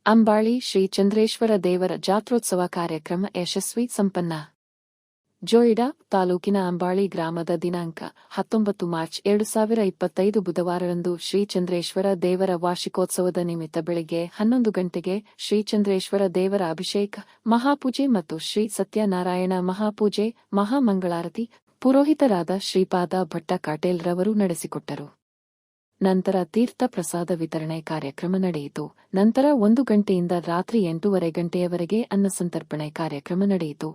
ಅಂಬಾಳಿ ಶ್ರೀ ಚಂದ್ರೇಶ್ವರ ದೇವರ ಜಾತ್ರೋತ್ಸವ ಕಾರ್ಯಕ್ರಮ ಯಶಸ್ವಿ ಸಂಪನ್ನ. ಜೋಯಿಡಾ ತಾಲೂಕಿನ ಅಂಬಾಳಿ ಗ್ರಾಮದ ದಿನಾಂಕ 19 ಮಾರ್ಚ್ 2025 ಬುಧವಾರರಂದು ಶ್ರೀ ಚಂದ್ರೇಶ್ವರ ದೇವರ ವಾರ್ಷಿಕೋತ್ಸವದ ನಿಮಿತ್ತ ಬೆಳಗ್ಗೆ 11 ಗಂಟೆಗೆ ಶ್ರೀ ಚಂದ್ರೇಶ್ವರ ದೇವರ ಅಭಿಷೇಕ, ಮಹಾಪೂಜೆ ಮತ್ತು ಶ್ರೀ ಸತ್ಯನಾರಾಯಣ ಮಹಾಪೂಜೆ, ಮಹಾಮಂಗಳಾರತಿ ಪುರೋಹಿತರಾದ ಶ್ರೀಪಾದ ಭಟ್ಟ ಕಾಟೇಲ್ ರವರು ನಡೆಸಿಕೊಟ್ಟರು. ನಂತರ ತೀರ್ಥ ಪ್ರಸಾದ ವಿತರಣೆ ಕಾರ್ಯಕ್ರಮ ನಡೆಯಿತು. ನಂತರ 1 ಗಂಟೆಯಿಂದ ರಾತ್ರಿ 8:30 ಗಂಟೆಯವರೆಗೆ ಅನ್ನಸಂತರ್ಪಣೆ ಕಾರ್ಯಕ್ರಮ ನಡೆಯಿತು.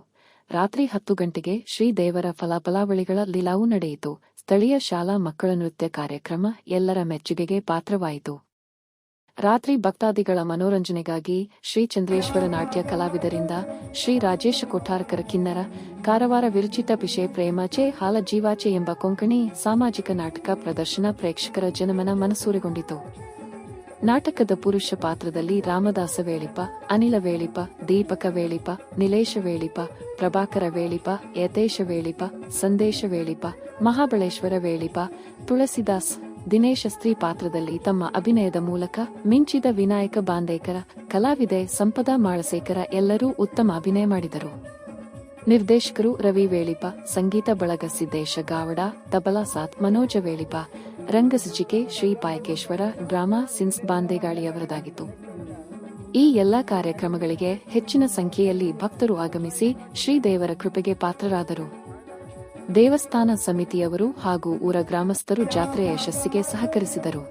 ರಾತ್ರಿ 10 ಗಂಟೆಗೆ ಶ್ರೀ ದೇವರ ಫಲಾಫಲಾವಳಿಗಳ ಲೀಲಾವು ನಡೆಯಿತು. ಸ್ಥಳೀಯ ಶಾಲಾ ಮಕ್ಕಳ ನೃತ್ಯ ಕಾರ್ಯಕ್ರಮ ಎಲ್ಲರ ಮೆಚ್ಚುಗೆಗೆ ಪಾತ್ರವಾಯಿತು. ರಾತ್ರಿ ಭಕ್ತಾದಿಗಳ ಮನೋರಂಜನೆಗಾಗಿ ಶ್ರೀ ಚಂದ್ರೇಶ್ವರ ನಾಟ್ಯ ಕಲಾವಿದರಿಂದ ಶ್ರೀ ರಾಜೇಶ ಕೊಠಾರಕರ ಕಿನ್ನರ, ಕಾರವಾರ ವಿರಚಿತ ಪಿಶೆ ಪ್ರೇಮಚೆ ಹಾಲ ಜೀವಾಚೆ ಎಂಬ ಕೊಂಕಣಿ ಸಾಮಾಜಿಕ ನಾಟಕ ಪ್ರದರ್ಶನ ಪ್ರೇಕ್ಷಕರ ಜನಮನ ಮನಸೂರೆಗೊಂಡಿತು. ನಾಟಕದ ಪುರುಷ ಪಾತ್ರದಲ್ಲಿ ರಾಮದಾಸ ವೇಳಿಪ, ಅನಿಲ ವೇಳಿಪ, ದೀಪಕ ವೇಳಿಪ, ನಿಲೇಶ ವೇಳಿಪ, ಪ್ರಭಾಕರ ವೇಳಿಪ, ಯತೇಶ ವೇಳಿಪ, ಸಂದೇಶ ವೇಳಿಪ, ಮಹಾಬಳೇಶ್ವರ ವೇಳಿಪ, ತುಳಸಿದಾಸ್, ದಿನೇಶ ಸ್ತ್ರೀ ಪಾತ್ರದಲ್ಲಿ ತಮ್ಮ ಅಭಿನಯದ ಮೂಲಕ ಮಿಂಚಿದ ವಿನಾಯಕ ಬಾಂದೇಕರ, ಕಲಾವಿದೆ ಸಂಪದಾ ಮಾಳಸೇಕರ ಎಲ್ಲರೂ ಉತ್ತಮ ಅಭಿನಯ ಮಾಡಿದರು. ನಿರ್ದೇಶಕರು ರವಿ ವೇಳಿಪ, ಸಂಗೀತ ಬಳಗ ಸಿದ್ದೇಶ ಗಾವಡ, ತಬಲಾ ಸಾತ್ ಮನೋಜ ವೇಳಿಪ, ರಂಗಸಜ್ಜಿಕೆ ಶ್ರೀ ಪಾಯಕೇಶ್ವರ, ಡ್ರಾಮಾ ಸಿನ್ಸ್ ಬಾಂದೇಗಾಳಿಯವರದಾಗಿತ್ತು. ಈ ಎಲ್ಲಾ ಕಾರ್ಯಕ್ರಮಗಳಿಗೆ ಹೆಚ್ಚಿನ ಸಂಖ್ಯೆಯಲ್ಲಿ ಭಕ್ತರು ಆಗಮಿಸಿ ಶ್ರೀದೇವರ ಕೃಪೆಗೆ ಪಾತ್ರರಾದರು. ದೇವಸ್ಥಾನ ಸಮಿತಿಯವರು ಹಾಗೂ ಊರ ಗ್ರಾಮಸ್ಥರು ಜಾತ್ರೆಯ ಯಶಸ್ಸಿಗೆ ಸಹಕರಿಸಿದರು.